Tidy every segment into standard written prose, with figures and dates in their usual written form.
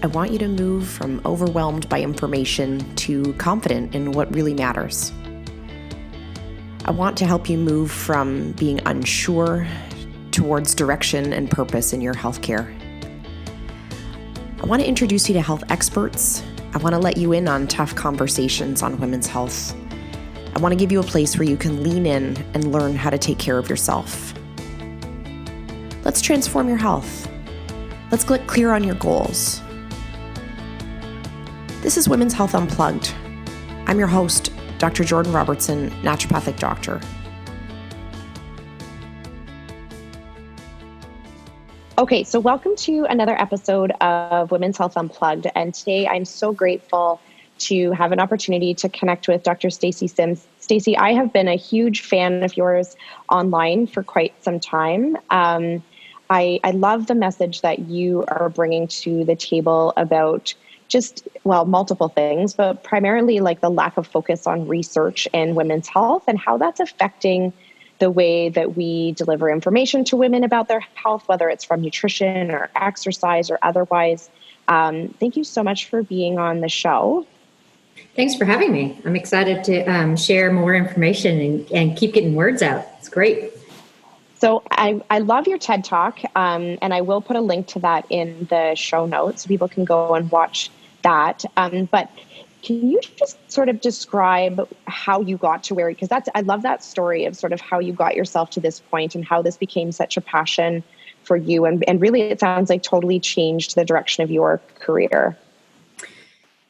I want you to move from overwhelmed by information to confident in what really matters. I want to help you move from being unsure towards direction and purpose in your healthcare. I want to introduce you to health experts. I want to let you in on tough conversations on women's health. I want to give you a place where you can lean in and learn how to take care of yourself. Let's transform your health. Let's get clear on your goals. This is Women's Health Unplugged. I'm your host, Dr. Jordan Robertson, naturopathic doctor. Okay, so welcome to another episode of Women's Health Unplugged. And today I'm so grateful to have an opportunity to connect with Dr. Stacy Sims. Stacy, I have been a huge fan of yours online for quite some time. I love the message that you are bringing to the table about multiple things, but primarily like the lack of focus on research in women's health and how that's affecting the way that we deliver information to women about their health, whether it's from nutrition or exercise or otherwise. Thank you so much for being on the show. Thanks for having me. I'm excited to share more information and keep getting words out. It's great. So I love your TED Talk, and I will put a link to that in the show notes so people can go and watch that. But can you just sort of describe how you got to where, because I love that story of sort of how you got yourself to this point and how this became such a passion for you. And really, it sounds like totally changed the direction of your career.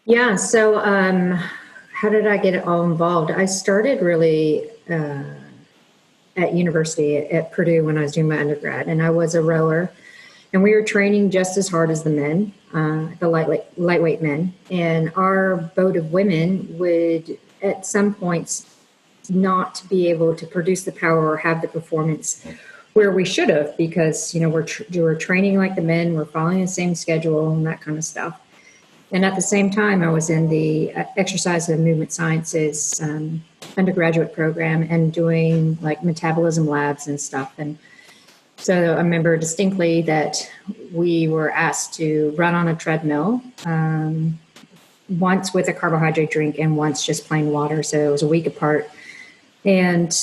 Yeah. So how did I get all involved? I started really at university at Purdue when I was doing my undergrad, and I was a rower. And we were training just as hard as the men, the lightweight men. And our boat of women would, at some points, not be able to produce the power or have the performance where we should have, because we're training like the men, we're following the same schedule and that kind of stuff. And at the same time, I was in the exercise and movement sciences undergraduate program and doing like metabolism labs and stuff. And so I remember distinctly that we were asked to run on a treadmill once with a carbohydrate drink and once just plain water. So it was a week apart. And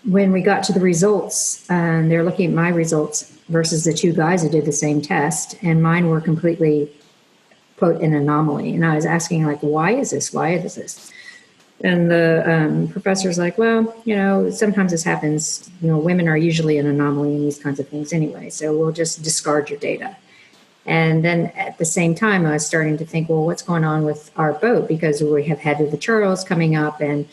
when we got to the results, they're looking at my results versus the two guys who did the same test, and mine were completely, quote, an anomaly. And I was asking, like, why is this? Why is this? And the professor's like, well, sometimes this happens. Women are usually an anomaly in these kinds of things anyway, so we'll just discard your data. And then at the same time, I was starting to think, well, what's going on with our boat? Because we have head of the Charles coming up, and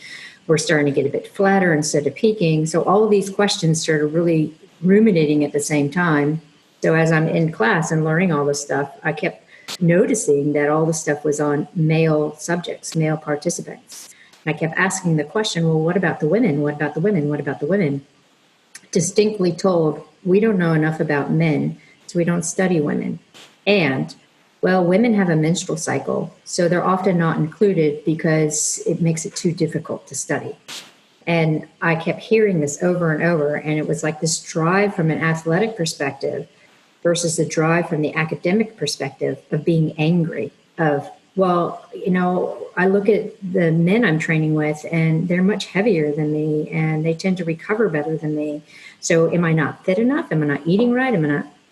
we're starting to get a bit flatter instead of peaking. So all of these questions started really ruminating at the same time. So as I'm in class and learning all this stuff, I kept noticing that all the stuff was on male subjects, male participants. I kept asking the question, well, what about the women? What about the women? What about the women? Distinctly told, we don't know enough about men, so we don't study women. And, well, women have a menstrual cycle, so they're often not included because it makes it too difficult to study. And I kept hearing this over and over, and it was like this drive from an athletic perspective versus the drive from the academic perspective of being angry, of, well, I look at the men I'm training with and they're much heavier than me and they tend to recover better than me. So am I not fit enough? Am I not eating right?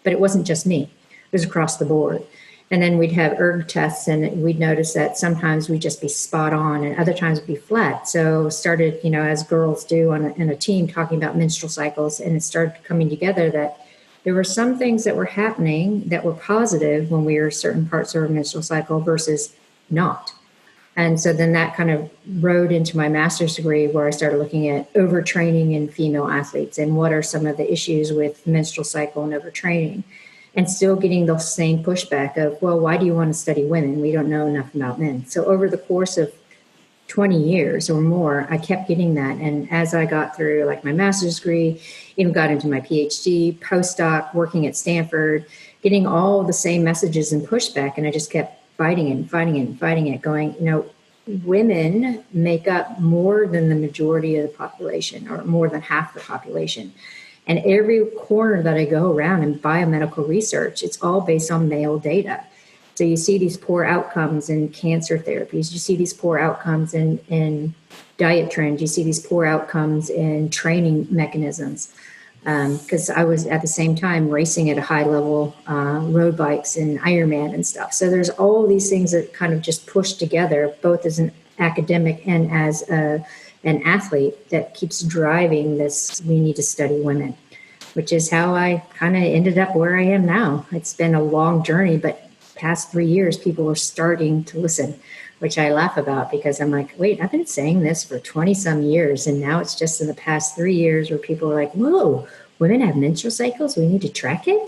But it wasn't just me. It was across the board. And then we'd have erg tests and we'd notice that sometimes we'd just be spot on and other times it'd be flat. So started, as girls do in a team, talking about menstrual cycles, and it started coming together that there were some things that were happening that were positive when we were certain parts of our menstrual cycle versus not. And so then that kind of rode into my master's degree, where I started looking at overtraining in female athletes and what are some of the issues with menstrual cycle and overtraining, and still getting the same pushback of, well, why do you want to study women? We don't know enough about men. So over the course of 20 years or more, I kept getting that. And as I got through like my master's degree, even got into my PhD, postdoc, working at Stanford, getting all the same messages and pushback. And I just kept fighting it, going, women make up more than the majority of the population, or more than half the population. And every corner that I go around in biomedical research, it's all based on male data. So you see these poor outcomes in cancer therapies. You see these poor outcomes in diet trends. You see these poor outcomes in training mechanisms. Because I was at the same time racing at a high level, road bikes and Ironman and stuff. So there's all these things that kind of just push together, both as an academic and as an athlete, that keeps driving this. We need to study women, which is how I kind of ended up where I am now. It's been a long journey, but past 3 years, people are starting to listen, which I laugh about because I'm like, wait, I've been saying this for 20 some years. And now it's just in the past 3 years where people are like, whoa, women have menstrual cycles. We need to track it.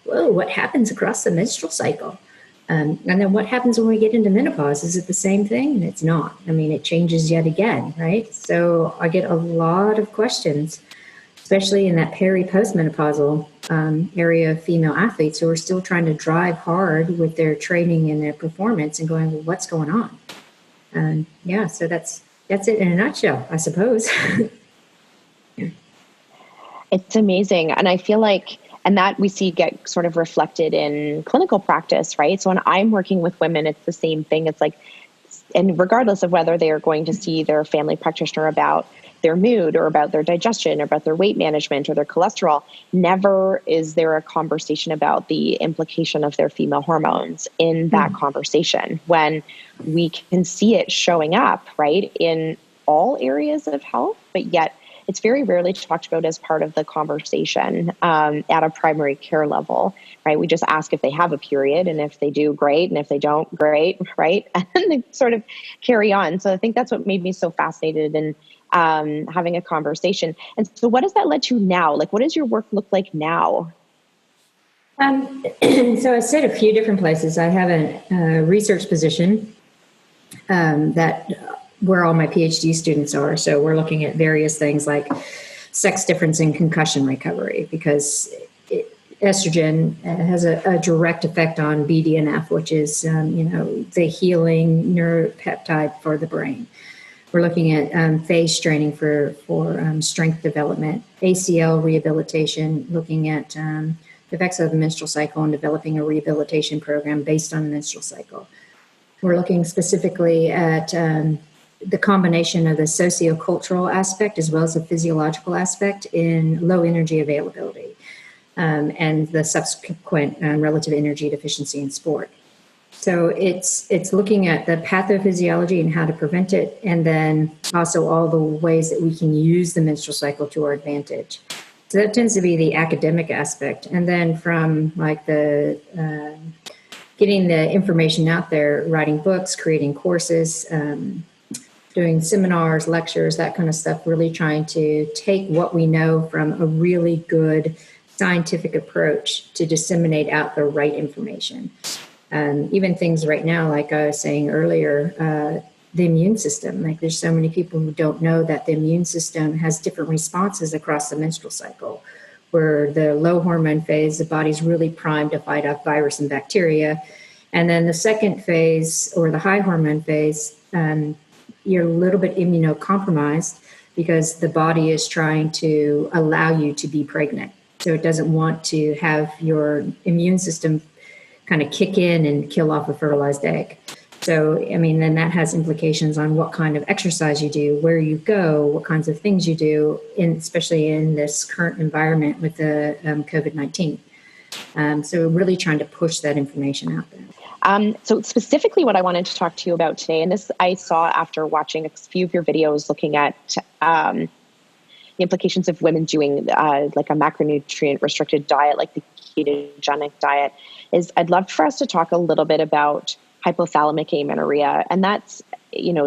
Whoa, what happens across the menstrual cycle? And then what happens when we get into menopause? Is it the same thing? And it's not. I mean, it changes yet again, right? So I get a lot of questions, especially in that peri-postmenopausal area of female athletes who are still trying to drive hard with their training and their performance and going, well, what's going on? And yeah, so that's it in a nutshell, I suppose. It's amazing. And I feel like, and that we see get sort of reflected in clinical practice, right? So when I'm working with women, it's the same thing. It's like, and regardless of whether they are going to see their family practitioner about their mood or about their digestion or about their weight management or their cholesterol, never is there a conversation about the implication of their female hormones in that conversation, when we can see it showing up, right, in all areas of health, but yet it's very rarely talked about as part of the conversation at a primary care level, right? We just ask if they have a period, and if they do, great, and if they don't, great, right? And they sort of carry on. So I think that's what made me so fascinated in having a conversation. And so what has that led to now? Like, what does your work look like now? So I said a few different places. I have a research position that where all my PhD students are. So we're looking at various things like sex difference in concussion recovery, because estrogen has a direct effect on BDNF, which is, the healing neuropeptide for the brain. We're looking at phase training for strength development, ACL rehabilitation, looking at the effects of the menstrual cycle and developing a rehabilitation program based on the menstrual cycle. We're looking specifically at the combination of the socio-cultural aspect as well as the physiological aspect in low energy availability and the subsequent relative energy deficiency in sport. So it's looking at the pathophysiology and how to prevent it, and then also all the ways that we can use the menstrual cycle to our advantage. So that tends to be the academic aspect. And then from like the getting the information out there, writing books, creating courses, doing seminars, lectures, that kind of stuff, really trying to take what we know from a really good scientific approach to disseminate out the right information. Even things right now, like I was saying earlier, the immune system. Like there's so many people who don't know that the immune system has different responses across the menstrual cycle, where the low hormone phase, the body's really primed to fight off virus and bacteria. And then the second phase, or the high hormone phase, you're a little bit immunocompromised because the body is trying to allow you to be pregnant. So it doesn't want to have your immune system kind of kick in and kill off a fertilized egg. So, I mean, then that has implications on what kind of exercise you do, where you go, what kinds of things you do, especially in this current environment with the COVID-19. So we're really trying to push that information out there. So specifically what I wanted to talk to you about today, and this I saw after watching a few of your videos looking at the implications of women doing like a macronutrient restricted diet, like the ketogenic diet, is I'd love for us to talk a little bit about hypothalamic amenorrhea. And that's,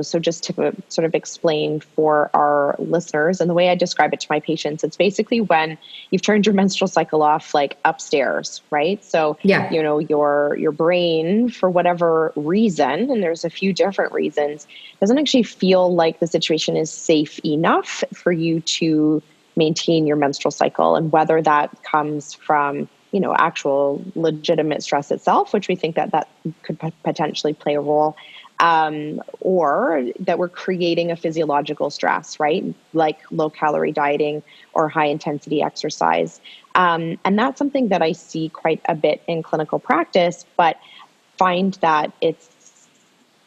so just to sort of explain for our listeners, and the way I describe it to my patients, it's basically when you've turned your menstrual cycle off, like upstairs, right? So, yeah. Your brain, for whatever reason, and there's a few different reasons, doesn't actually feel like the situation is safe enough for you to maintain your menstrual cycle. And whether that comes from actual legitimate stress itself, which we think that could potentially play a role, or that we're creating a physiological stress, right? Like low calorie dieting or high intensity exercise. And that's something that I see quite a bit in clinical practice, but find that it's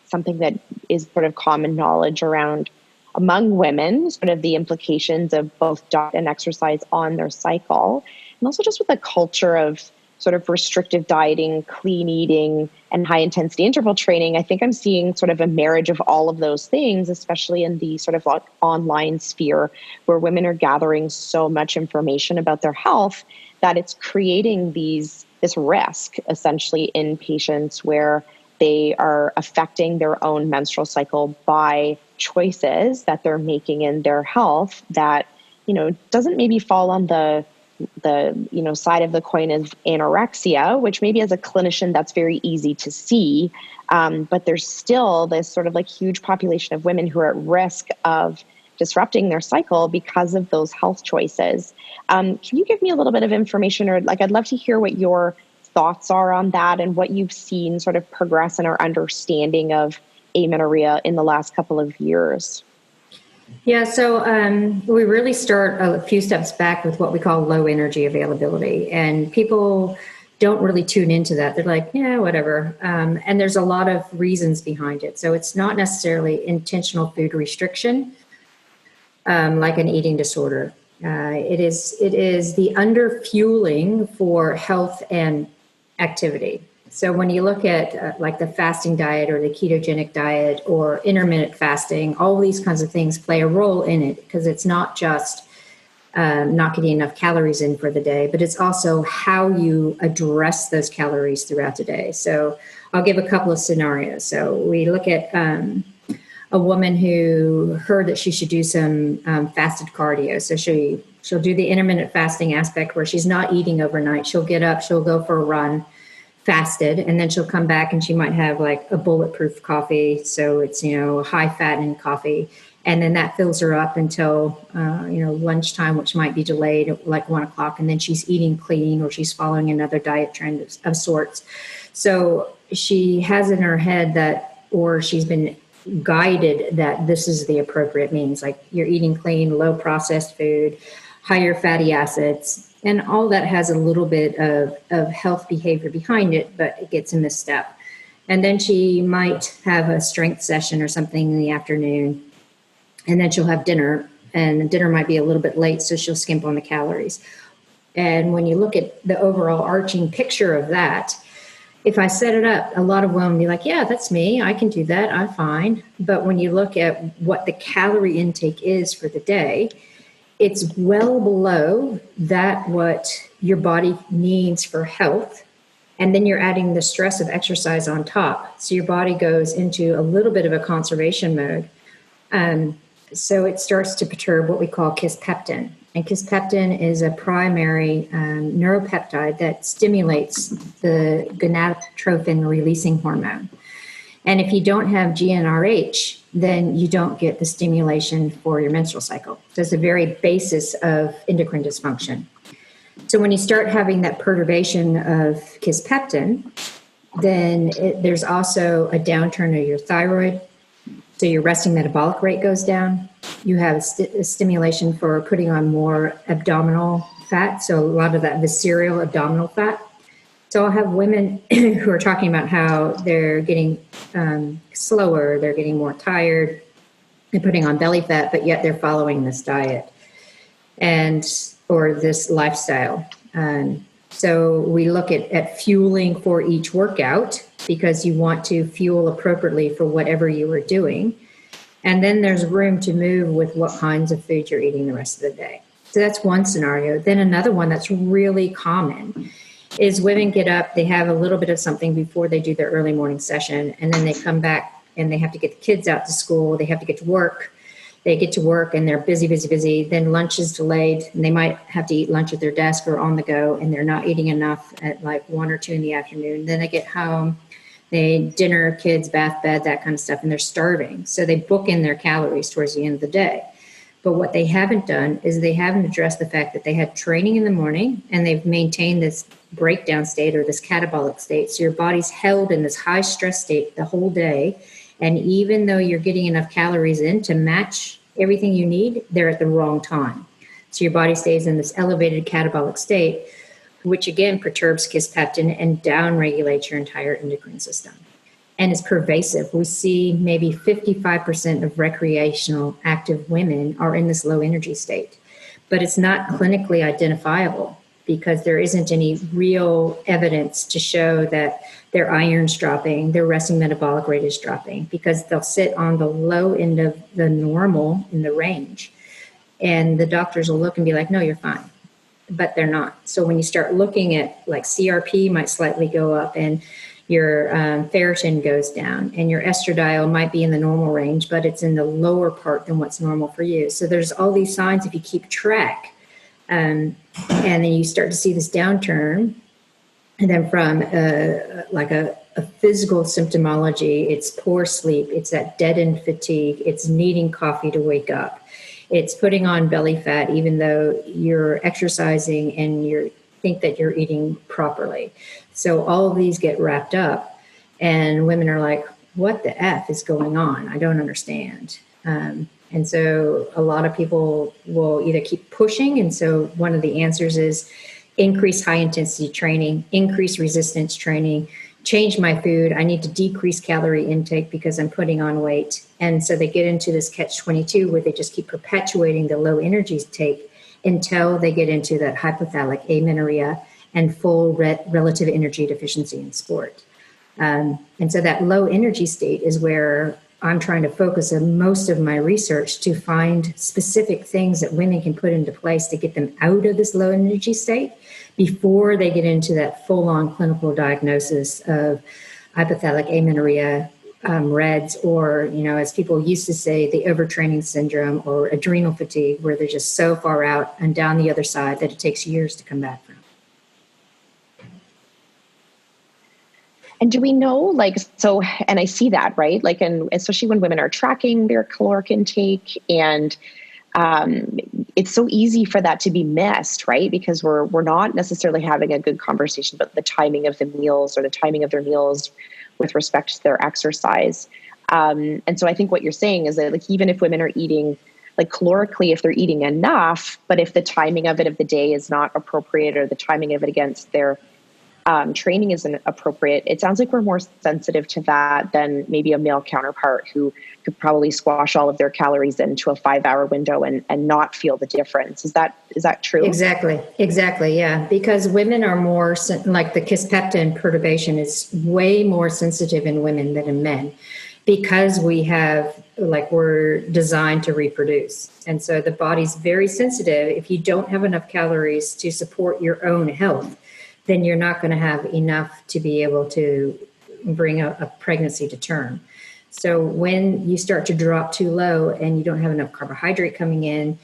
something that is sort of common knowledge around among women, sort of the implications of both diet and exercise on their cycle, and also just with the culture of sort of restrictive dieting, clean eating, and high intensity interval training. I think I'm seeing sort of a marriage of all of those things, especially in the sort of like online sphere where women are gathering so much information about their health that it's creating this risk essentially in patients where they are affecting their own menstrual cycle by choices that they're making in their health that, doesn't maybe fall on the side of the coin of anorexia, which maybe as a clinician that's very easy to see, but there's still this sort of like huge population of women who are at risk of disrupting their cycle because of those health choices. Can you give me a little bit of information, or I'd love to hear what your thoughts are on that and what you've seen sort of progress in our understanding of amenorrhea in the last couple of years? Yeah, so we really start a few steps back with what we call low energy availability. And people don't really tune into that. They're like, yeah, whatever. And there's a lot of reasons behind it. So it's not necessarily intentional food restriction, like an eating disorder. It is the underfueling for health and activity. So when you look at like the fasting diet or the ketogenic diet or intermittent fasting, all these kinds of things play a role in it, because it's not just not getting enough calories in for the day, but it's also how you address those calories throughout the day. So I'll give a couple of scenarios. So we look at a woman who heard that she should do some fasted cardio. So she'll do the intermittent fasting aspect where she's not eating overnight. She'll get up, she'll go for a run, fasted, and then she'll come back and she might have like a bulletproof coffee. So it's, high fat in coffee. And then that fills her up until, lunchtime, which might be delayed at like 1:00. And then she's eating clean, or she's following another diet trend of sorts. So she has in her head that, or she's been guided that this is the appropriate means, like you're eating clean, low processed food, higher fatty acids. And all that has a little bit of health behavior behind it, but it gets a misstep. And then she might have a strength session or something in the afternoon, and then she'll have dinner, and dinner might be a little bit late, so she'll skimp on the calories. And when you look at the overall arching picture of that, if I set it up, a lot of women will be like, yeah, that's me. I can do that. I'm fine. But when you look at what the calorie intake is for the day, it's well below that what your body needs for health. And then you're adding the stress of exercise on top. So your body goes into a little bit of a conservation mode. So it starts to perturb what we call kisspeptin. And kisspeptin is a primary neuropeptide that stimulates the gonadotrophin releasing hormone. And if you don't have GnRH, then you don't get the stimulation for your menstrual cycle. So it's the very basis of endocrine dysfunction. So when you start having that perturbation of kisspeptin, then there's also a downturn of your thyroid. So your resting metabolic rate goes down. You have a stimulation for putting on more abdominal fat, so a lot of that visceral abdominal fat. So I'll have women who are talking about how they're getting slower, they're getting more tired, they're putting on belly fat, but yet they're following this diet or this lifestyle. So we look at fueling for each workout, because you want to fuel appropriately for whatever you are doing. And then there's room to move with what kinds of food you're eating the rest of the day. So that's one scenario. Then another one that's really common is women get up, they have a little bit of something before they do their early morning session, and then they come back and they have to get the kids out to school, they have to get to work. They get to work and they're busy. Then lunch is delayed, and they might have to eat lunch at their desk or on the go, and they're not eating enough at like 1 or 2 in the afternoon. Then they get home, they dinner, kids, bath, bed, that kind of stuff, and they're starving. So they book in their calories towards the end of the day. But what they haven't done is they haven't addressed the fact that they had training in the morning and they've maintained this breakdown state or this catabolic state. So your body's held in this high stress state the whole day. And even though you're getting enough calories in to match everything you need, they're at the wrong time. So your body stays in this elevated catabolic state, which again perturbs kisspeptin and downregulates your entire endocrine system. And it's pervasive. We see maybe 55% of recreational active women are in this low energy state, but it's not clinically identifiable because there isn't any real evidence to show that their iron's dropping, their resting metabolic rate is dropping, because they'll sit on the low end of the normal in the range. And the doctors will look and be like, no, you're fine. But they're not. So when you start looking at like CRP might slightly go up and your ferritin goes down and your estradiol might be in the normal range, but it's in the lower part than what's normal for you. So there's all these signs if you keep track. And then you start to see this downturn. And then from a physical symptomology, it's poor sleep, it's that deadened fatigue, it's needing coffee to wake up. It's putting on belly fat, even though you're exercising and you think that you're eating properly. So all of these get wrapped up and women are like, what the F is going on? I don't understand. And so a lot of people will either keep pushing. And so one of the answers is increase high intensity training, increase resistance training, change my food. I need to decrease calorie intake because I'm putting on weight. And so they get into this catch-22 where they just keep perpetuating the low energy take until they get into that hypothalamic amenorrhea and full relative energy deficiency in sport. And so that low energy state is where I'm trying to focus on most of my research to find specific things that women can put into place to get them out of this low energy state before they get into that full-on clinical diagnosis of hypothalamic amenorrhea, REDS, or, as people used to say, the overtraining syndrome or adrenal fatigue, where they're just so far out and down the other side that it takes years to come back from. And do we know, and I see that, right? And especially when women are tracking their caloric intake, and it's so easy for that to be missed, right? Because we're not necessarily having a good conversation about the timing of the meals or the timing of their meals with respect to their exercise. And so I think what you're saying is that even if women are eating, calorically, if they're eating enough, but if the timing of it of the day is not appropriate or the timing of it against their training isn't appropriate, it sounds like we're more sensitive to that than maybe a male counterpart who could probably squash all of their calories into a 5-hour window and not feel the difference. Is that true? Exactly. Yeah. Because women are more, like the kisspeptin perturbation is way more sensitive in women than in men, because we're designed to reproduce. And so the body's very sensitive. If you don't have enough calories to support your own health, then you're not going to have enough to be able to bring a pregnancy to term. So when you start to drop too low and you don't have enough carbohydrate coming in,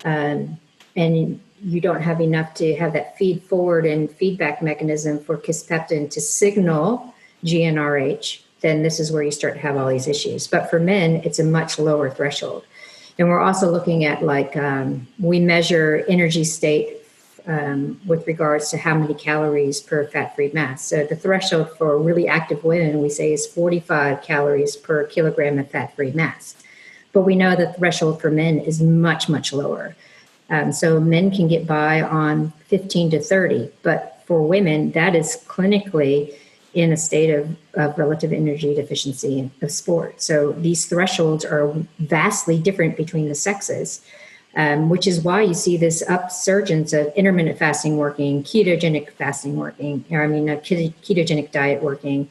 and you don't have enough to have that feed forward and feedback mechanism for kisspeptin to signal GnRH, then this is where you start to have all these issues. But for men, it's a much lower threshold. And we're also looking at we measure energy state with regards to how many calories per fat-free mass. So the threshold for really active women, we say, is 45 calories per kilogram of fat-free mass. But we know the threshold for men is much, much lower. So men can get by on 15 to 30, but for women, that is clinically in a state of relative energy deficiency of sport. So these thresholds are vastly different between the sexes. Which is why you see this upsurgence of intermittent fasting working, ketogenic fasting working, ketogenic diet working,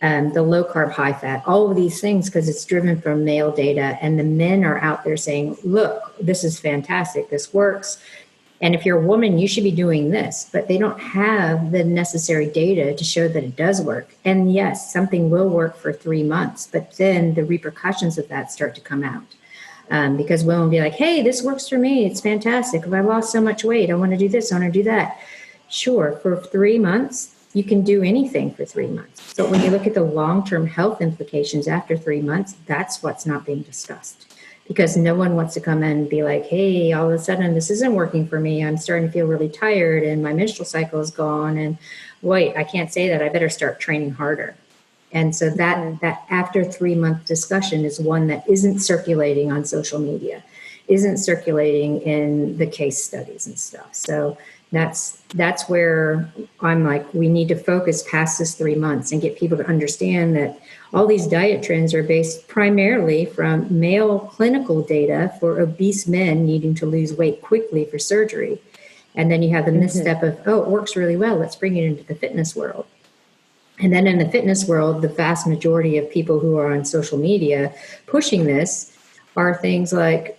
the low carb, high fat, all of these things, because it's driven from male data. And the men are out there saying, look, this is fantastic. This works. And if you're a woman, you should be doing this. But they don't have the necessary data to show that it does work. And yes, something will work for 3 months, but then the repercussions of that start to come out. Because women will be like, hey, this works for me. It's fantastic. If I lost so much weight, I want to do this, I want to do that. Sure, for 3 months, you can do anything for 3 months. So when you look at the long-term health implications after 3 months, that's what's not being discussed. Because no one wants to come in and be like, hey, all of a sudden this isn't working for me. I'm starting to feel really tired and my menstrual cycle is gone. And wait, I can't say that. I better start training harder. And so that after 3 month discussion is one that isn't circulating on social media, isn't circulating in the case studies and stuff. So That's where I'm like, we need to focus past this 3 months and get people to understand that all these diet trends are based primarily from male clinical data for obese men needing to lose weight quickly for surgery. And then you have the misstep of, oh, it works really well, let's bring it into the fitness world. And then in the fitness world, the vast majority of people who are on social media pushing this are things like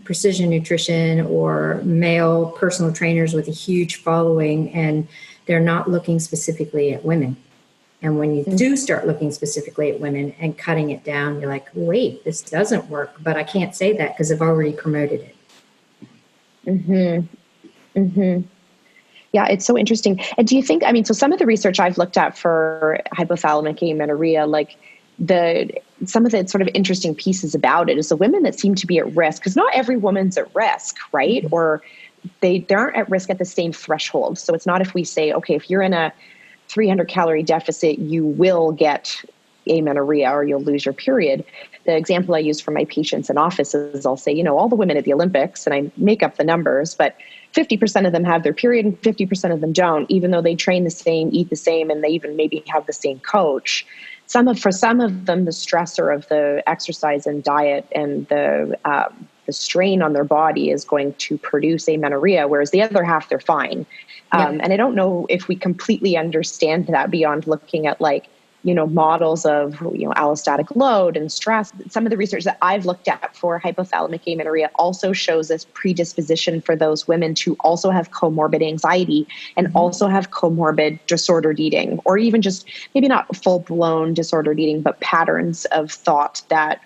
precision nutrition or male personal trainers with a huge following, and they're not looking specifically at women. And when you do start looking specifically at women and cutting it down, you're like, wait, this doesn't work, but I can't say that because I've already promoted it. Yeah, it's so interesting. And do you think, I mean, so some of the research I've looked at for hypothalamic amenorrhea, like some of the sort of interesting pieces about it is the women that seem to be at risk, because not every woman's at risk, right? Or they aren't at risk at the same threshold. So it's not if we say, okay, if you're in a 300 calorie deficit, you will get amenorrhea or you'll lose your period. The example I use for my patients in office is I'll say, all the women at the Olympics, and I make up the numbers, but 50% of them have their period and 50% of them don't, even though they train the same, eat the same, and they even maybe have the same coach. For some of them, the stressor of the exercise and diet and the strain on their body is going to produce amenorrhea, whereas the other half, they're fine. And I don't know if we completely understand that beyond looking at models of, allostatic load and stress. Some of the research that I've looked at for hypothalamic amenorrhea also shows this predisposition for those women to also have comorbid anxiety and also have comorbid disordered eating, or even just maybe not full-blown disordered eating, but patterns of thought that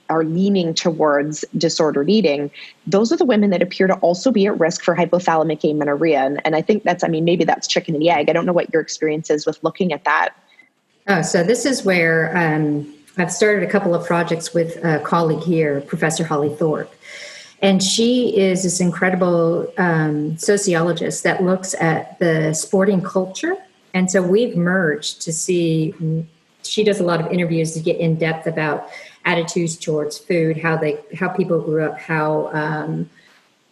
are leaning towards disordered eating. Those are the women that appear to also be at risk for hypothalamic amenorrhea. And I think maybe that's chicken and the egg. I don't know what your experience is with looking at that. Oh, so this is where I've started a couple of projects with a colleague here, Professor Holly Thorpe. And she is this incredible sociologist that looks at the sporting culture. And so we've merged to see, she does a lot of interviews to get in depth about attitudes towards food, how people grew up, how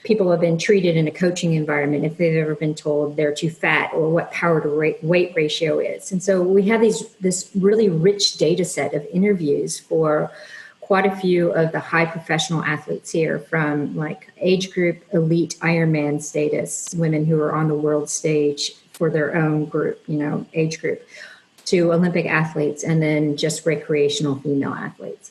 people have been treated in a coaching environment, if they've ever been told they're too fat, or what power to weight ratio is. And so we have this really rich data set of interviews for quite a few of the high professional athletes here, from like age group, elite Ironman status, women who are on the world stage for their own group, age group, to Olympic athletes, and then just recreational female athletes.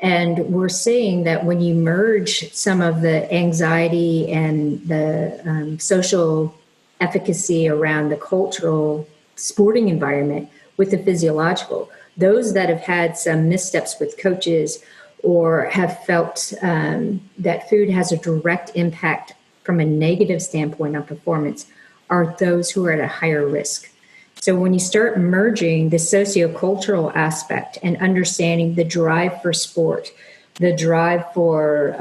And we're seeing that when you merge some of the anxiety and the social efficacy around the cultural sporting environment with the physiological, those that have had some missteps with coaches or have felt that food has a direct impact from a negative standpoint on performance are those who are at a higher risk. So when you start merging the socio-cultural aspect and understanding the drive for sport, the drive for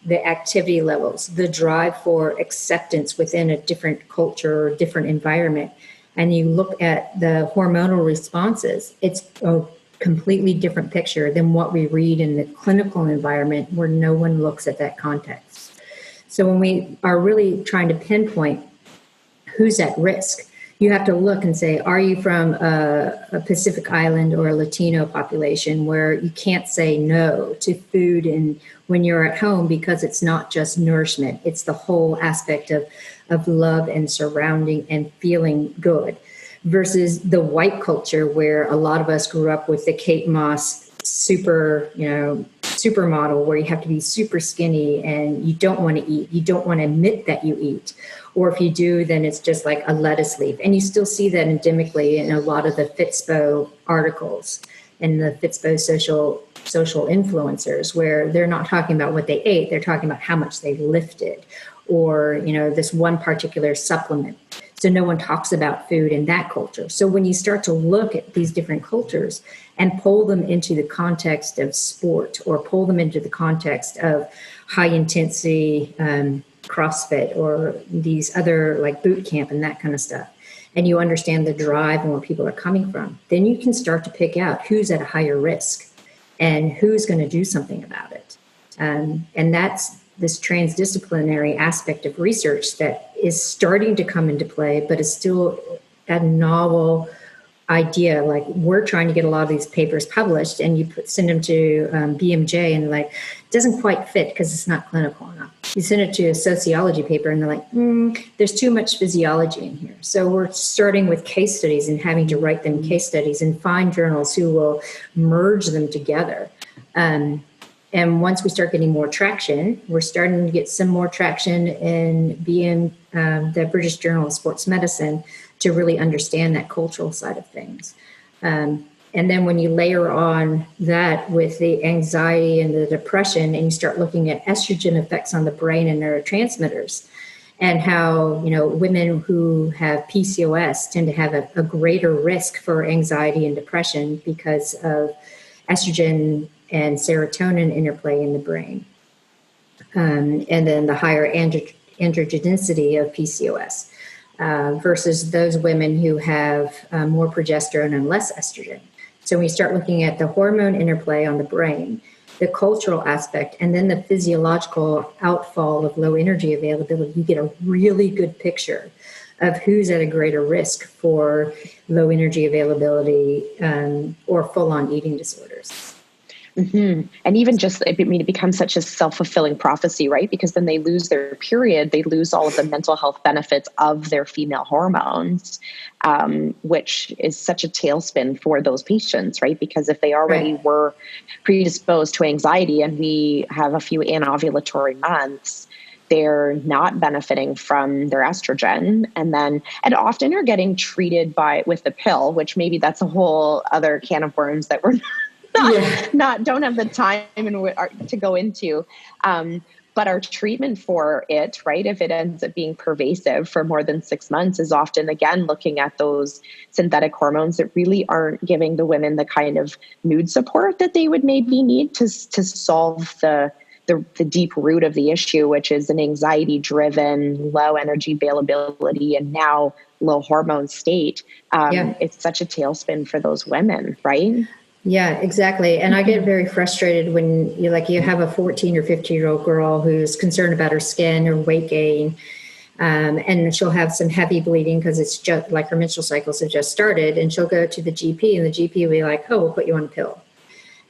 the activity levels, the drive for acceptance within a different culture or different environment, and you look at the hormonal responses, it's a completely different picture than what we read in the clinical environment where no one looks at that context. So when we are really trying to pinpoint who's at risk, you have to look and say, are you from a Pacific Island or a Latino population where you can't say no to food and when you're at home, because it's not just nourishment, it's the whole aspect of love and surrounding and feeling good, versus the white culture where a lot of us grew up with the Kate Moss supermodel, where you have to be super skinny and you don't want to eat. You don't want to admit that you eat. Or if you do, then it's just like a lettuce leaf. And you still see that endemically in a lot of the Fitspo articles and the Fitspo social influencers, where they're not talking about what they ate. They're talking about how much they lifted, or, this one particular supplement. So no one talks about food in that culture. So when you start to look at these different cultures and pull them into the context of sport, or pull them into the context of high intensity CrossFit or these other like boot camp and that kind of stuff, and you understand the drive and where people are coming from, then you can start to pick out who's at a higher risk and who's going to do something about it. And that's this transdisciplinary aspect of research that is starting to come into play, but is still a novel idea. Like, we're trying to get a lot of these papers published, and you send them to BMJ, and like, it doesn't quite fit because it's not clinical enough. You send it to a sociology paper, and they're like, there's too much physiology in here. So we're starting with case studies and having to write them case studies and find journals who will merge them together. And once we start getting more traction, we're starting to get some more traction in the British Journal of Sports Medicine to really understand that cultural side of things. And then when you layer on that with the anxiety and the depression, and you start looking at estrogen effects on the brain and neurotransmitters, and how, women who have PCOS tend to have a greater risk for anxiety and depression because of estrogen and serotonin interplay in the brain. And then the higher androgenicity of PCOS versus those women who have more progesterone and less estrogen. So when you start looking at the hormone interplay on the brain, the cultural aspect, and then the physiological outfall of low energy availability, you get a really good picture of who's at a greater risk for low energy availability or full-on eating disorders. Mm-hmm. And even just, it becomes such a self-fulfilling prophecy, right? Because then they lose their period, they lose all of the mental health benefits of their female hormones, which is such a tailspin for those patients, right? Because if they already were predisposed to anxiety and we have a few anovulatory months, they're not benefiting from their estrogen, and often are getting treated with the pill, which maybe that's a whole other can of worms that we're don't have the time to go into. But our treatment for it, right, if it ends up being pervasive for more than 6 months, is often, again, looking at those synthetic hormones that really aren't giving the women the kind of mood support that they would maybe need to solve the deep root of the issue, which is an anxiety-driven, low energy availability, and now low hormone state. It's such a tailspin for those women, right? Yeah, exactly. And I get very frustrated when you have a 14 or 15-year-old girl who's concerned about her skin or weight gain. And she'll have some heavy bleeding because it's just like her menstrual cycles have just started. And she'll go to the GP, and the GP will be like, oh, we'll put you on a pill.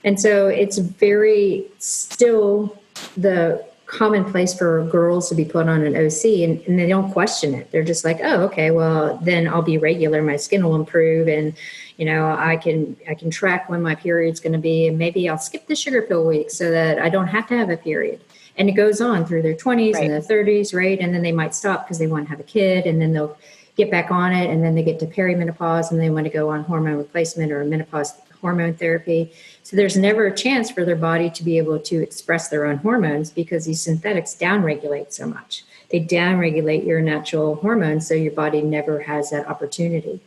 And so it's very still the commonplace for girls to be put on an OC, and they don't question it. They're just like, oh, okay, well, then I'll be regular. My skin will improve, and I can track when my period's going to be, and maybe I'll skip the sugar pill week so that I don't have to have a period. And it goes on through their 20s and their 30s, right? And then they might stop because they want to have a kid, and then they'll get back on it, and then they get to perimenopause, and they want to go on hormone replacement or menopause hormone therapy. So there's never a chance for their body to be able to express their own hormones because these synthetics downregulate so much. They downregulate your natural hormones, so your body never has that opportunity.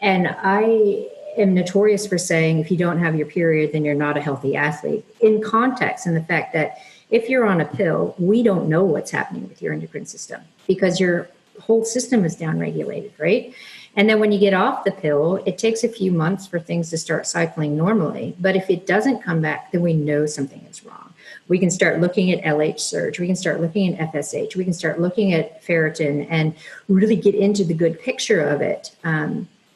And I am notorious for saying if you don't have your period, then you're not a healthy athlete. In context, and the fact that if you're on a pill, we don't know what's happening with your endocrine system because your whole system is downregulated, right? And then when you get off the pill, it takes a few months for things to start cycling normally. But if it doesn't come back, then we know something is wrong. We can start looking at LH surge. We can start looking at FSH. We can start looking at ferritin and really get into the good picture of it.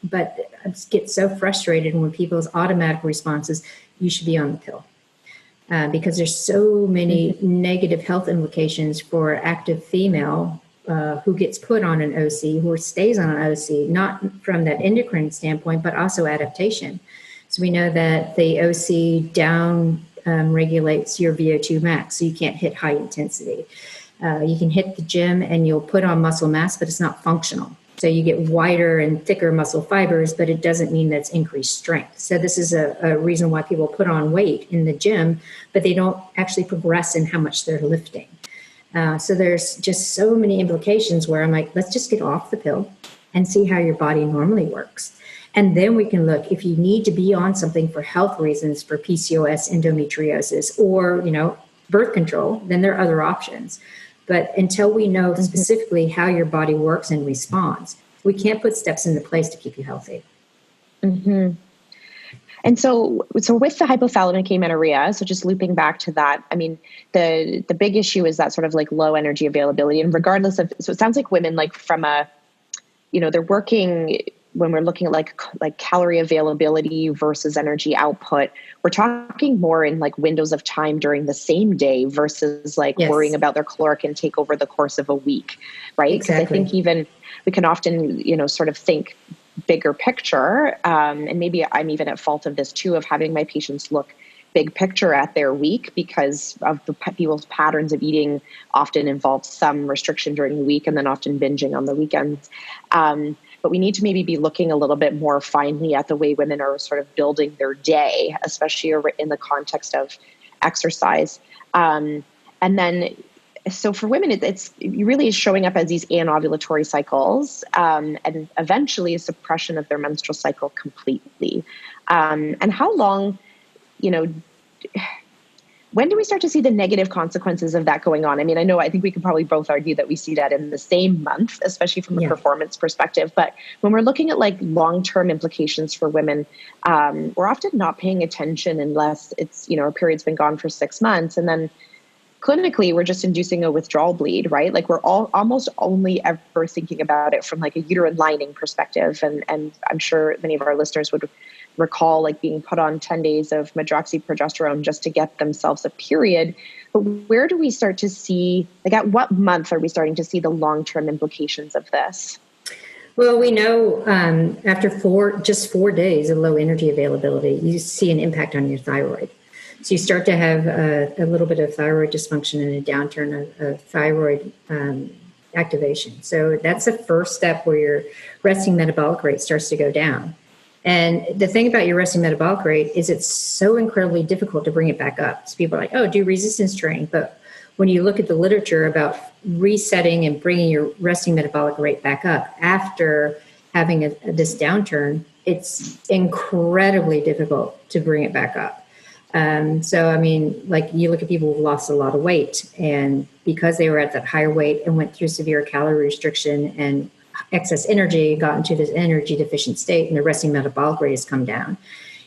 But I just get so frustrated when people's automatic response is, you should be on the pill. Because there's so many negative health implications for active female who gets put on an OC, who stays on an OC, not from that endocrine standpoint, but also adaptation. So we know that the OC down regulates your VO2 max, so you can't hit high intensity. You can hit the gym and you'll put on muscle mass, but it's not functional. So you get wider and thicker muscle fibers, but it doesn't mean that's increased strength. So this is a reason why people put on weight in the gym, but they don't actually progress in how much they're lifting. So there's just so many implications where I'm like, let's just get off the pill and see how your body normally works. And then we can look, if you need to be on something for health reasons, for PCOS, endometriosis, or, birth control, then there are other options. But until we know specifically how your body works and responds, we can't put steps into place to keep you healthy. Mm-hmm. And so with the hypothalamic amenorrhea, so just looping back to that, I mean, the big issue is that sort of like low energy availability. And regardless of, so it sounds like women, like from a, they're working, when we're looking at like calorie availability versus energy output, we're talking more in like windows of time during the same day versus like worrying about their caloric intake over the course of a week, right? Because I think even we can often, sort of think bigger picture, and maybe I'm even at fault of this too, of having my patients look big picture at their week, because of the people's patterns of eating often involve some restriction during the week and then often binging on the weekends. But we need to maybe be looking a little bit more finely at the way women are sort of building their day, especially in the context of exercise. And then, so for women, it really is showing up as these anovulatory cycles, and eventually a suppression of their menstrual cycle completely. And how long, when do we start to see the negative consequences of that going on? I mean, I think we could probably both argue that we see that in the same month, especially from a performance perspective. But when we're looking at like long-term implications for women, we're often not paying attention unless it's, our period's been gone for 6 months. And then clinically, we're just inducing a withdrawal bleed, right? Like we're all almost only ever thinking about it from like a uterine lining perspective. And I'm sure many of our listeners would recall like being put on 10 days of medroxyprogesterone just to get themselves a period. But where do we start to see, like at what month are we starting to see the long-term implications of this? Well, we know after 4 days of low energy availability, you see an impact on your thyroid. So you start to have a little bit of thyroid dysfunction and a downturn of thyroid activation. So that's the first step where your resting metabolic rate starts to go down. And the thing about your resting metabolic rate is it's so incredibly difficult to bring it back up. So people are like, oh, do resistance training. But when you look at the literature about resetting and bringing your resting metabolic rate back up after having this downturn, it's incredibly difficult to bring it back up. So, I mean, like you look at people who've lost a lot of weight, and because they were at that higher weight and went through severe calorie restriction and excess energy, got into this energy deficient state, and their resting metabolic rate has come down.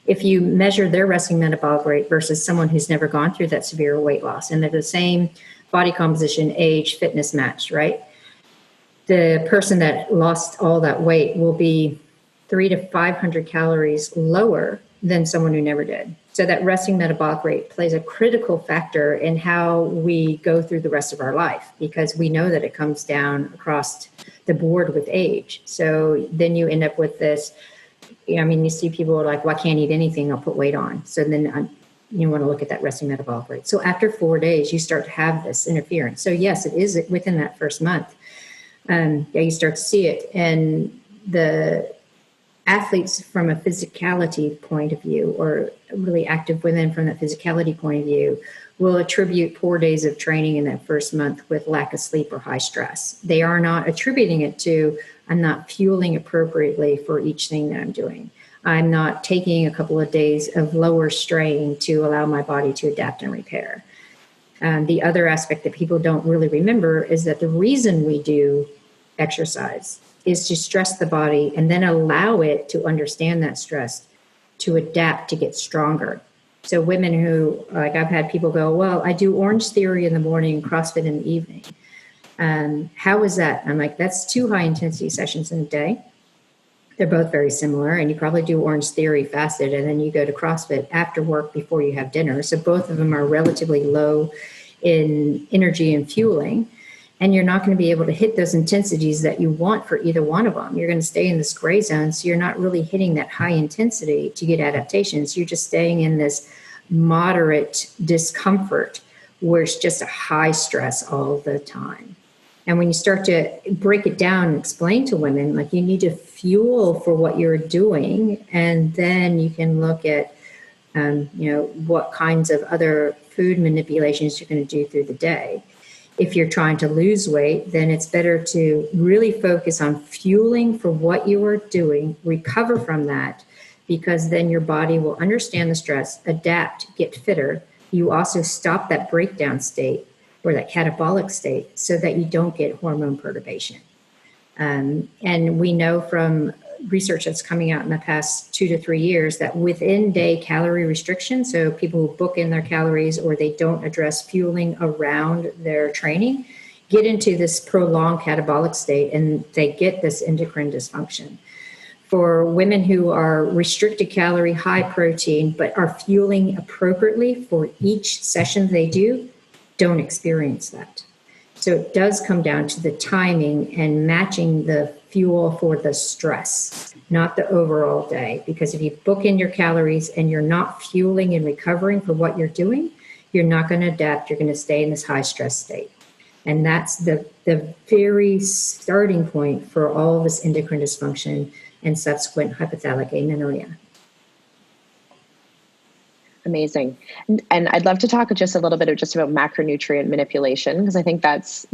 If you measure their resting metabolic rate versus someone who's never gone through that severe weight loss, and they're the same body composition, age, fitness match, right? The person that lost all that weight will be 300 to 500 calories lower than someone who never did. So that resting metabolic rate plays a critical factor in how we go through the rest of our life, because we know that it comes down across the board with age. So then you end up with this, you see people are like, well, I can't eat anything, I'll put weight on. So then you want to look at that resting metabolic rate. So after 4 days, you start to have this interference. So yes, it is within that first month. You start to see it. And the athletes from a physicality point of view, or really active women from that physicality point of view, will attribute 4 days of training in that first month with lack of sleep or high stress. They are not attributing it to, I'm not fueling appropriately for each thing that I'm doing. I'm not taking a couple of days of lower strain to allow my body to adapt and repair. The other aspect that people don't really remember is that the reason we do exercise is to stress the body and then allow it to understand that stress, to adapt, to get stronger. So women who, like I've had people go, well, I do Orange Theory in the morning and CrossFit in the evening. How is that? I'm like, that's 2 high intensity sessions in a day. They're both very similar. And you probably do Orange Theory fasted, and then you go to CrossFit after work before you have dinner. So both of them are relatively low in energy and fueling. And you're not going to be able to hit those intensities that you want for either one of them. You're going to stay in this gray zone. So you're not really hitting that high intensity to get adaptations. You're just staying in this moderate discomfort where it's just a high stress all the time. And when you start to break it down and explain to women, like, you need to fuel for what you're doing, and then you can look at, what kinds of other food manipulations you're going to do through the day. If you're trying to lose weight, then it's better to really focus on fueling for what you are doing, recover from that, because then your body will understand the stress, adapt, get fitter. You also stop that breakdown state or that catabolic state so that you don't get hormone perturbation. And we know from research that's coming out in the past 2 to 3 years that within day calorie restriction, so people who book in their calories or they don't address fueling around their training, get into this prolonged catabolic state and they get this endocrine dysfunction. For women who are restricted calorie, high protein, but are fueling appropriately for each session they do, don't experience that. So it does come down to the timing and matching the fuel for the stress, not the overall day. Because if you book in your calories and you're not fueling and recovering for what you're doing, you're not going to adapt. You're going to stay in this high stress state. And that's the very starting point for all of this endocrine dysfunction and subsequent hypothalamic amenorrhea. Amazing. And I'd love to talk just a little bit about macronutrient manipulation, because I think that's,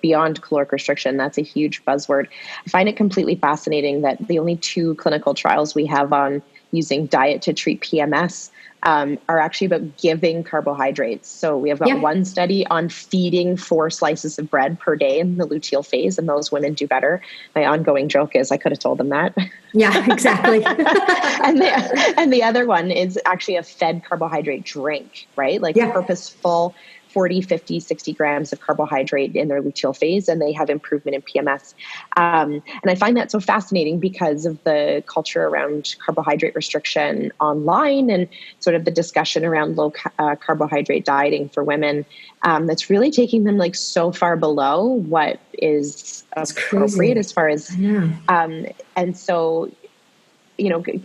beyond caloric restriction, that's a huge buzzword. I find it completely fascinating that the only 2 clinical trials we have on using diet to treat PMS are actually about giving carbohydrates. So we have got one study on feeding 4 slices of bread per day in the luteal phase, and those women do better. My ongoing joke is I could have told them that. Yeah, exactly. and the other one is actually a fed carbohydrate drink, right? Like purposeful 40, 50, 60 grams of carbohydrate in their luteal phase, and they have improvement in PMS. And I find that so fascinating because of the culture around carbohydrate restriction online and sort of the discussion around low carbohydrate dieting for women. That's really taking them like so far below what is appropriate as far as, and so,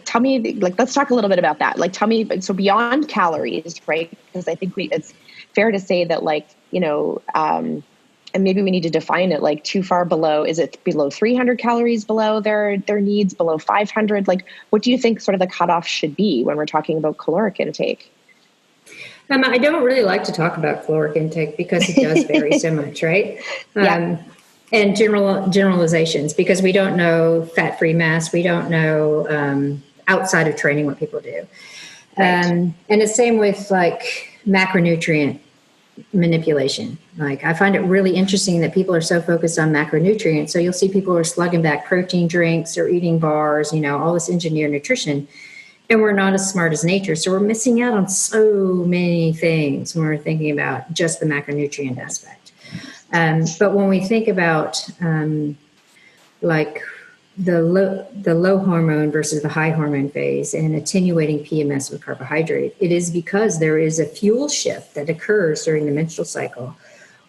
tell me, like, let's talk a little bit about that. Like, tell me, so beyond calories, right? Because I think it's fair to say that, like, and maybe we need to define it, like, too far below. Is it below 300 calories below their needs, below 500? Like, what do you think sort of the cutoff should be when we're talking about caloric intake? I don't really like to talk about caloric intake because it does vary so much, right? And generalizations, because we don't know fat-free mass. We don't know outside of training what people do. Right. And the same with like macronutrient manipulation. Like, I find it really interesting that people are so focused on macronutrients. So you'll see people are slugging back protein drinks or eating bars, all this engineered nutrition. And we're not as smart as nature. So we're missing out on so many things when we're thinking about just the macronutrient aspect. But when we think about like the low hormone versus the high hormone phase and attenuating PMS with carbohydrate, it is because there is a fuel shift that occurs during the menstrual cycle,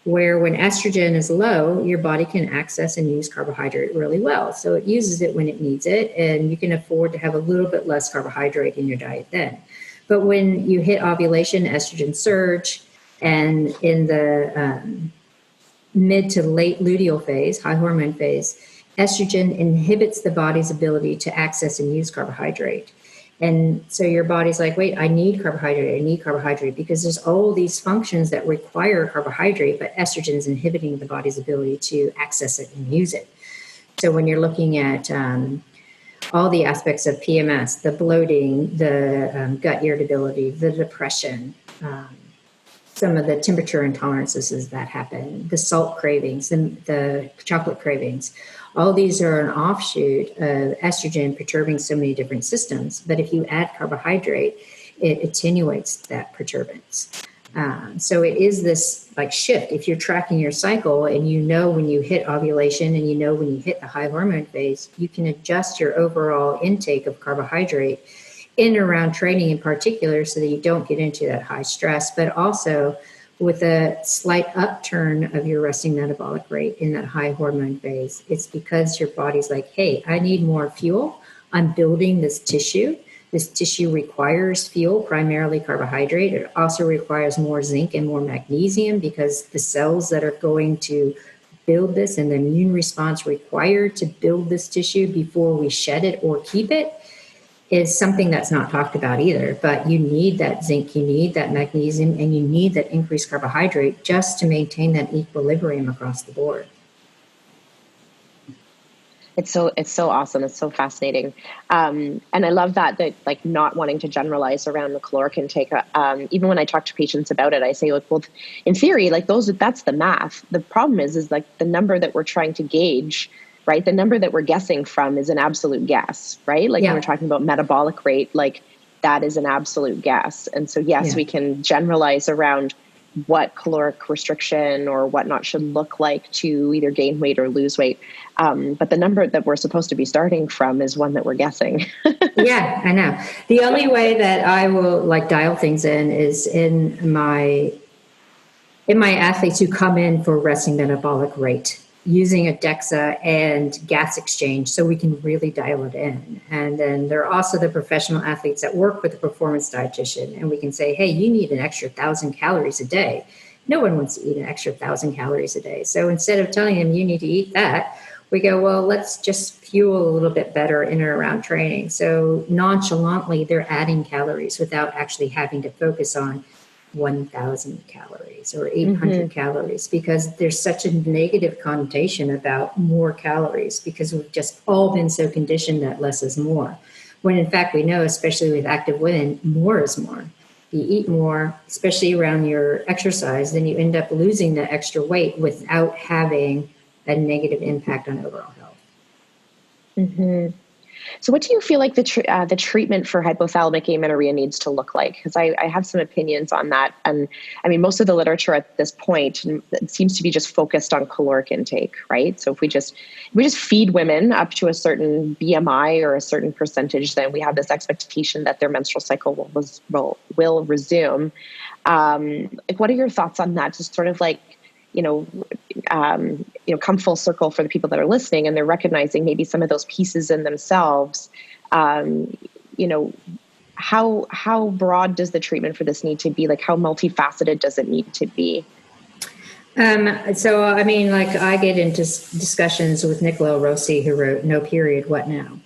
where when estrogen is low, your body can access and use carbohydrate really well. So it uses it when it needs it, and you can afford to have a little bit less carbohydrate in your diet then. But when you hit ovulation, estrogen surge, and in the mid to late luteal phase, high hormone phase, estrogen inhibits the body's ability to access and use carbohydrate. And so your body's like, wait, I need carbohydrate because there's all these functions that require carbohydrate, but estrogen is inhibiting the body's ability to access it and use it. So when you're looking at all the aspects of PMS, the bloating, the gut irritability, the depression, some of the temperature intolerances that happen, the salt cravings, the chocolate cravings, all these are an offshoot of estrogen perturbing so many different systems. But if you add carbohydrate, it attenuates that perturbance. So it is this like shift. If you're tracking your cycle and when you hit ovulation and when you hit the high hormone phase, you can adjust your overall intake of carbohydrate in and around training in particular so that you don't get into that high stress, but also with a slight upturn of your resting metabolic rate in that high hormone phase. It's because your body's like, hey, I need more fuel. I'm building this tissue. This tissue requires fuel, primarily carbohydrate. It also requires more zinc and more magnesium because the cells that are going to build this and the immune response required to build this tissue before we shed it or keep it is something that's not talked about either. But you need that zinc, you need that magnesium, and you need that increased carbohydrate just to maintain that equilibrium across the board. It's so awesome. It's so fascinating. And I love that like not wanting to generalize around the caloric intake. Even when I talk to patients about it, I say, well, in theory, like that's the math. The problem is like the number that we're trying to gauge right? The number that we're guessing from is an absolute guess, right? Like when we're talking about metabolic rate, like that is an absolute guess. And so, yes, we can generalize around what caloric restriction or whatnot should look like to either gain weight or lose weight. But the number that we're supposed to be starting from is one that we're guessing. Yeah, I know. The only way that I will like dial things in is in my athletes who come in for resting metabolic rate, using a DEXA and gas exchange so we can really dial it in. And then there are also the professional athletes that work with a performance dietitian, and we can say, hey, you need an extra 1,000 calories a day. No one wants to eat an extra 1,000 calories a day. So instead of telling them you need to eat that, we go, well, let's just fuel a little bit better in and around training. So nonchalantly, they're adding calories without actually having to focus on 1,000 calories or 800 calories, because there's such a negative connotation about more calories because we've just all been so conditioned that less is more. When in fact we know, especially with active women, more is more. You eat more, especially around your exercise, then you end up losing the extra weight without having a negative impact on overall health. Mm-hmm. So what do you feel like the treatment for hypothalamic amenorrhea needs to look like? Because I have some opinions on that. And I mean, most of the literature at this point seems to be just focused on caloric intake, right? So if we just feed women up to a certain BMI or a certain percentage, then we have this expectation that their menstrual cycle will resume. Like, what are your thoughts on that? Just sort of like, come full circle for the people that are listening and they're recognizing maybe some of those pieces in themselves. How broad does the treatment for this need to be? Like, how multifaceted does it need to be? So, I mean, like I get into discussions with Nicola Rossi, who wrote No Period, What Now?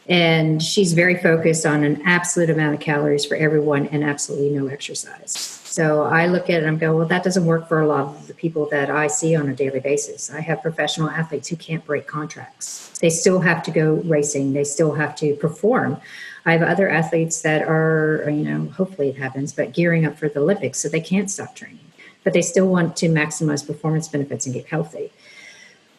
And she's very focused on an absolute amount of calories for everyone and absolutely no exercise. So I look at it and go, well, that doesn't work for a lot of the people that I see on a daily basis. I have professional athletes who can't break contracts. They still have to go racing. They still have to perform. I have other athletes that are, hopefully it happens, but gearing up for the Olympics, so they can't stop training. But they still want to maximize performance benefits and get healthy.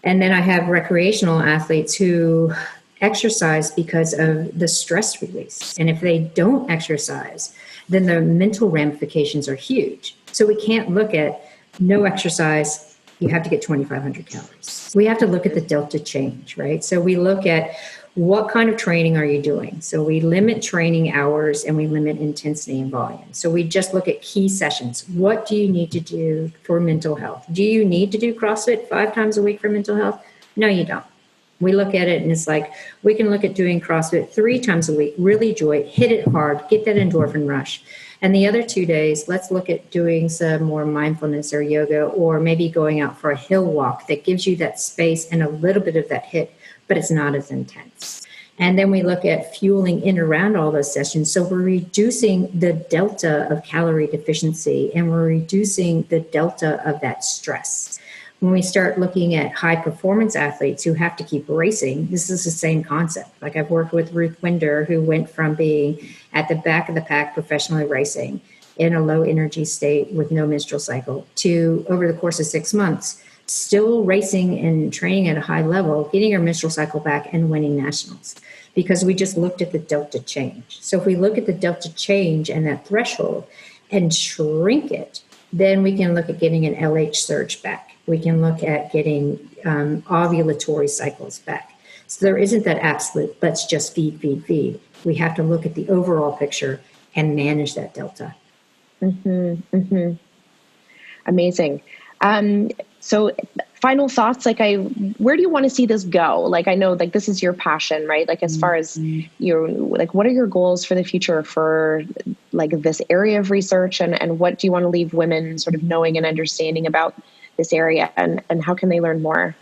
And then I have recreational athletes who exercise because of the stress release. And if they don't exercise, then the mental ramifications are huge. So we can't look at no exercise, you have to get 2,500 calories. We have to look at the delta change, right? So we look at what kind of training are you doing? So we limit training hours and we limit intensity and volume. So we just look at key sessions. What do you need to do for mental health? Do you need to do CrossFit 5 times a week for mental health? No, you don't. We look at it and it's like, we can look at doing CrossFit 3 times a week, really enjoy it, hit it hard, get that endorphin rush. And the other 2 days, let's look at doing some more mindfulness or yoga, or maybe going out for a hill walk that gives you that space and a little bit of that hit, but it's not as intense. And then we look at fueling in around all those sessions. So we're reducing the delta of calorie deficiency and we're reducing the delta of that stress. When we start looking at high performance athletes who have to keep racing, this is the same concept. Like I've worked with Ruth Winder, who went from being at the back of the pack professionally racing in a low energy state with no menstrual cycle to, over the course of 6 months, still racing and training at a high level, getting her menstrual cycle back and winning nationals, because we just looked at the delta change. So if we look at the delta change and that threshold and shrink it, then we can look at getting an LH surge back. We can look at getting ovulatory cycles back. So there isn't that absolute, let's just feed. We have to look at the overall picture and manage that delta. Mm-hmm, mm-hmm. Amazing. So final thoughts, where do you want to see this go? Like, I know like this is your passion, right? Like as far as what are your goals for the future for like this area of research, and what do you want to leave women sort of knowing and understanding about this area, and how can they learn more?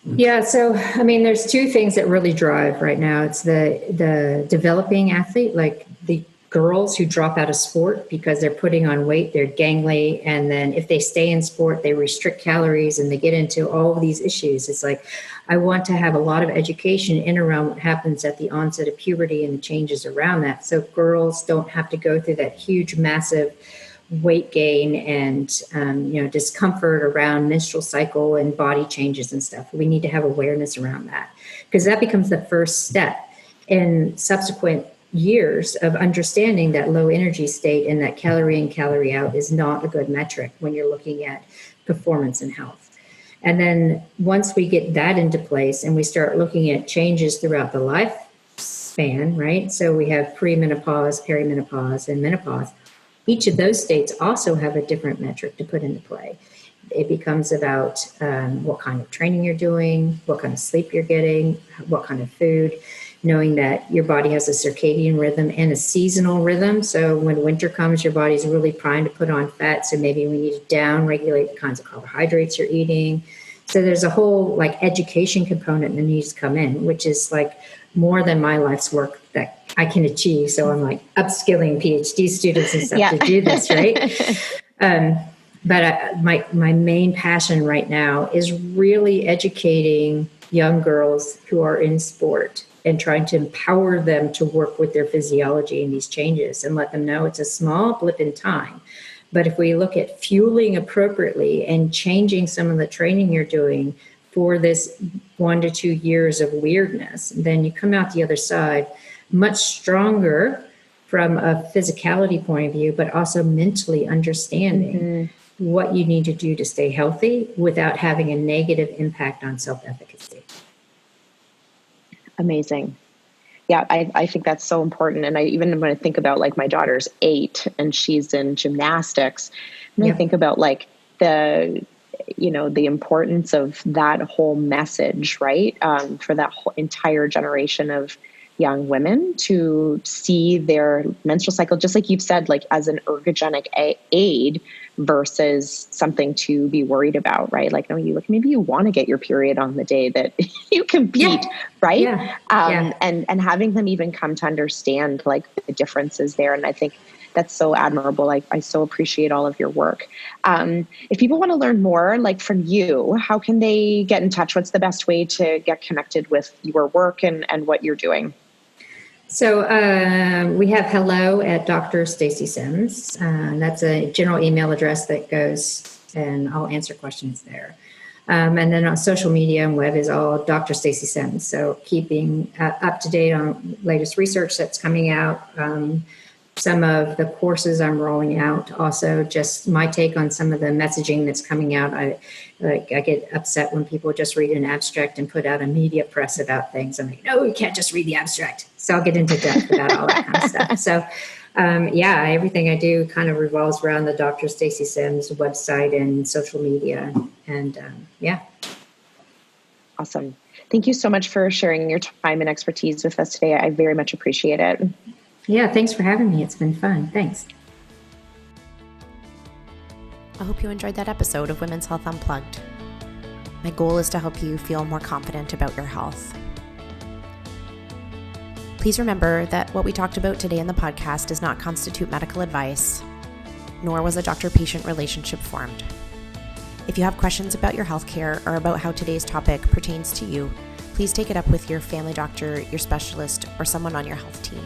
Yeah, so I mean, there's 2 things that really drive right now. It's the developing athlete, like the girls who drop out of sport because they're putting on weight, they're gangly, and then if they stay in sport, they restrict calories and they get into all of these issues. It's like, I want to have a lot of education in around what happens at the onset of puberty and the changes around that, so girls don't have to go through that huge, massive weight gain and, discomfort around menstrual cycle and body changes and stuff. We need to have awareness around that, because that becomes the first step in subsequent years of understanding that low energy state and that calorie in, calorie out is not a good metric when you're looking at performance and health. And then once we get that into place and we start looking at changes throughout the lifespan, right? So we have premenopause, perimenopause, and menopause. Each of those states also have a different metric to put into play. It becomes about what kind of training you're doing, what kind of sleep you're getting, what kind of food, knowing that your body has a circadian rhythm and a seasonal rhythm. So when winter comes, your body's really primed to put on fat. So maybe we need to down regulate the kinds of carbohydrates you're eating. So there's a whole education component that needs to come in, which is more than my life's work that I can achieve. So I'm upskilling PhD students and stuff to do this, right? But my main passion right now is really educating young girls who are in sport and trying to empower them to work with their physiology and these changes and let them know it's a small blip in time. But if we look at fueling appropriately and changing some of the training you're doing for this 1 to 2 years of weirdness, then you come out the other side much stronger from a physicality point of view, but also mentally understanding what you need to do to stay healthy without having a negative impact on self-efficacy. Amazing. Yeah, I think that's so important. And I even when I think about my daughter's 8 and she's in gymnastics, and I think about the importance of that whole message, right? For that whole entire generation of young women to see their menstrual cycle, just like you've said, as an ergogenic aid versus something to be worried about, right? No, maybe you want to get your period on the day that you compete, right? Yeah. And having them even come to understand the differences there. And I think that's so admirable. I so appreciate all of your work. If people want to learn more from you, how can they get in touch? What's the best way to get connected with your work and what you're doing? So we have hello at Dr. Stacy Sims. That's a general email address that goes, and I'll answer questions there. And then on social media and web is all Dr. Stacy Sims. So keeping up to date on latest research that's coming out, some of the courses I'm rolling out, also just my take on some of the messaging that's coming out. I get upset when people just read an abstract and put out a media press about things. I'm no, you can't just read the abstract. So I'll get into depth about all that kind of stuff. So everything I do kind of revolves around the Dr. Stacy Sims website and social media. And Awesome. Thank you so much for sharing your time and expertise with us today. I very much appreciate it. Yeah, thanks for having me. It's been fun. Thanks. I hope you enjoyed that episode of Women's Health Unplugged. My goal is to help you feel more confident about your health. Please remember that what we talked about today in the podcast does not constitute medical advice, nor was a doctor-patient relationship formed. If you have questions about your healthcare or about how today's topic pertains to you, please take it up with your family doctor, your specialist, or someone on your health team.